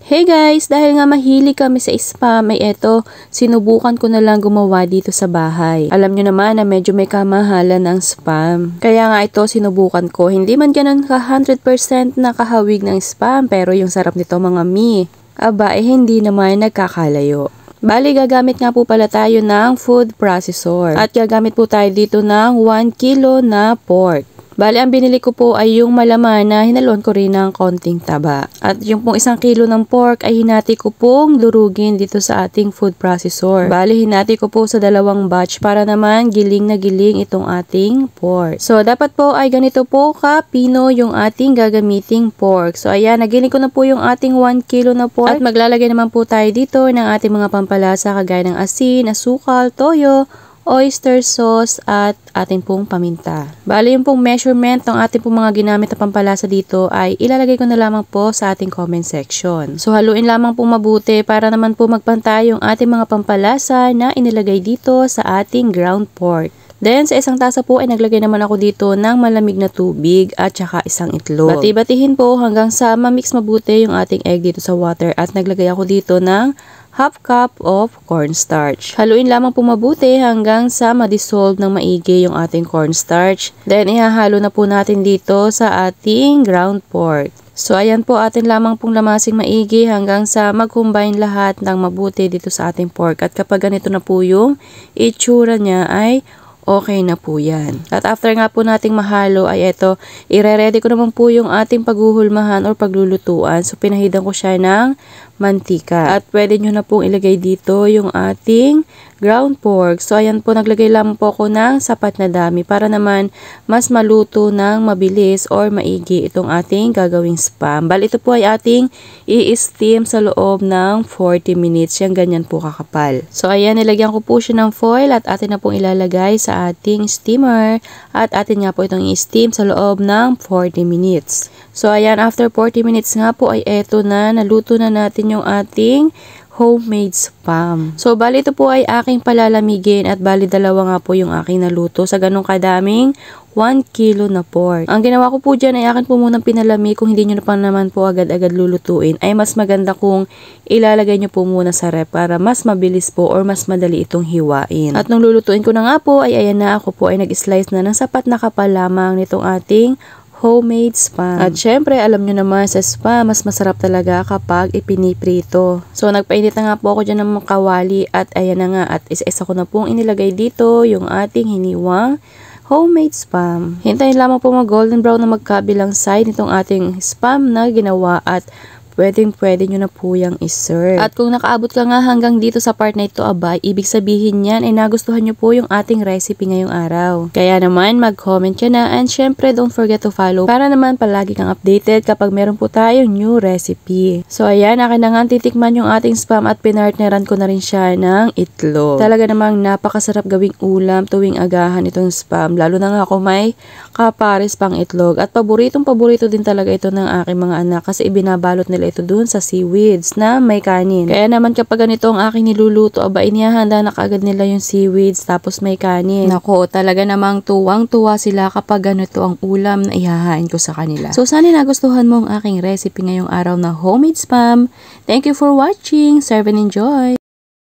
Hey guys, dahil nga mahilig kami sa spam, ay eto, sinubukan ko na lang gumawa dito sa bahay. Alam nyo naman na medyo may kamahalan ng spam. Kaya nga ito sinubukan ko. Hindi man ganun ka 100% nakahawig ng spam, pero yung sarap nito mga mi. Aba, hindi naman nagkakalayo. Bali, gagamit nga po pala tayo ng food processor. At gagamit po tayo dito ng 1 kilo na pork. Bali, ang binili ko po ay yung malaman na hinalon ko rin ng konting taba. At yung pong 1 kilo ng pork ay hinati ko pong durugin dito sa ating food processor. Bali, hinati ko po sa 2 batch para naman giling na giling itong ating pork. So, dapat po ay ganito po kapino yung ating gagamiting pork. So, ayan, nagiling ko na po yung ating 1 kilo na pork. At maglalagay naman po tayo dito ng ating mga pampalasa kagaya ng asin, asukal, toyo, oyster sauce at ating pong paminta. Bali, yung pong measurement ng ating pong mga ginamit na pampalasa dito ay ilalagay ko na lamang po sa ating comment section. So, haluin lamang pong mabuti para naman po magpantay yung ating mga pampalasa na inilagay dito sa ating ground pork. Then, sa 1 tasa po ay naglagay naman ako dito ng malamig na tubig at saka 1 itlog. Bati-batihin po hanggang sa ma-mix mabuti yung ating egg dito sa water at naglagay ako dito ng 1/2 cup of cornstarch. Haluin lamang po mabuti hanggang sa ma-dissolve ng maigi yung ating cornstarch. Then, ihahalo na po natin dito sa ating ground pork. So, ayan po, atin lamang pong lamasing maigi hanggang sa mag-combine lahat ng mabuti dito sa ating pork. At kapag ganito na po yung itsura niya ay okay na po yan. At after nga po nating mahalo ay eto, ire-ready ko naman po yung ating paghuhulmahan or paglulutuan. So, pinahidan ko siya ng mantika. At pwede nyo na pong ilagay dito yung ating ground pork. So, ayan po, naglagay lamang po ako ng sapat na dami para naman mas maluto ng mabilis or maigi itong ating gagawing spam. Bali, ito po ay ating i-steam sa loob ng 40 minutes. Yan, ganyan po kakapal. So, ayan, nilagyan ko po siya ng foil at atin na pong ilalagay sa ating steamer at atin nga po itong i-steam sa loob ng 40 minutes. So, ayan, after 40 minutes nga po ay eto na, naluto na natin yung ating homemade spam. So, bali ito po ay aking palalamigin at bali 2 nga po yung aking naluto sa ganong kadaming 1 kilo na pork. Ang ginawa ko po dyan ay akin po munang pinalami. Kung hindi nyo na pa naman po agad-agad lulutuin, ay mas maganda kung ilalagay nyo po muna sa rep para mas mabilis po or mas madali itong hiwain. At nung lulutuin ko na nga po, ay ayan na, ako po ay nag-slice na ng sapat na kapal lamang nitong ating homemade spam. At syempre, alam nyo naman sa spam, mas masarap talaga kapag ipiniprito. So, nagpainit na nga po ako dyan ng kawali at ayan na nga. At isa-isa ko na pong inilagay dito yung ating hiniwang homemade spam. Hintayin lamang po mag golden brown na magkabilang side nitong ating spam na ginawa at pwede nyo na po yung iserve. At kung nakaabot ka nga hanggang dito sa part na ito, abay, ibig sabihin yan ay nagustuhan nyo po yung ating recipe ngayong araw. Kaya naman, mag-comment ka na and syempre, don't forget to follow para naman palagi kang updated kapag meron po tayong new recipe. So, ayan, akin na nga titikman yung ating spam at pinartneran ko na rin siya ng itlog. Talaga namang napakasarap gawing ulam tuwing agahan itong spam. Lalo na nga ako may kapares pang itlog. At paborito din talaga ito ng aking mga anak kasi ibinabalot nila ito dun sa seaweeds na may kanin. Kaya naman kapag ganito ang aking niluluto, aba, inihahanda na kaagad nila yung seaweeds tapos may kanin. Nako, talaga namang tuwang-tuwa sila kapag ganito ang ulam na ihahain ko sa kanila. So, sana nagustuhan mo ang aking recipe ngayong araw na homemade spam. Thank you for watching. Serve and enjoy!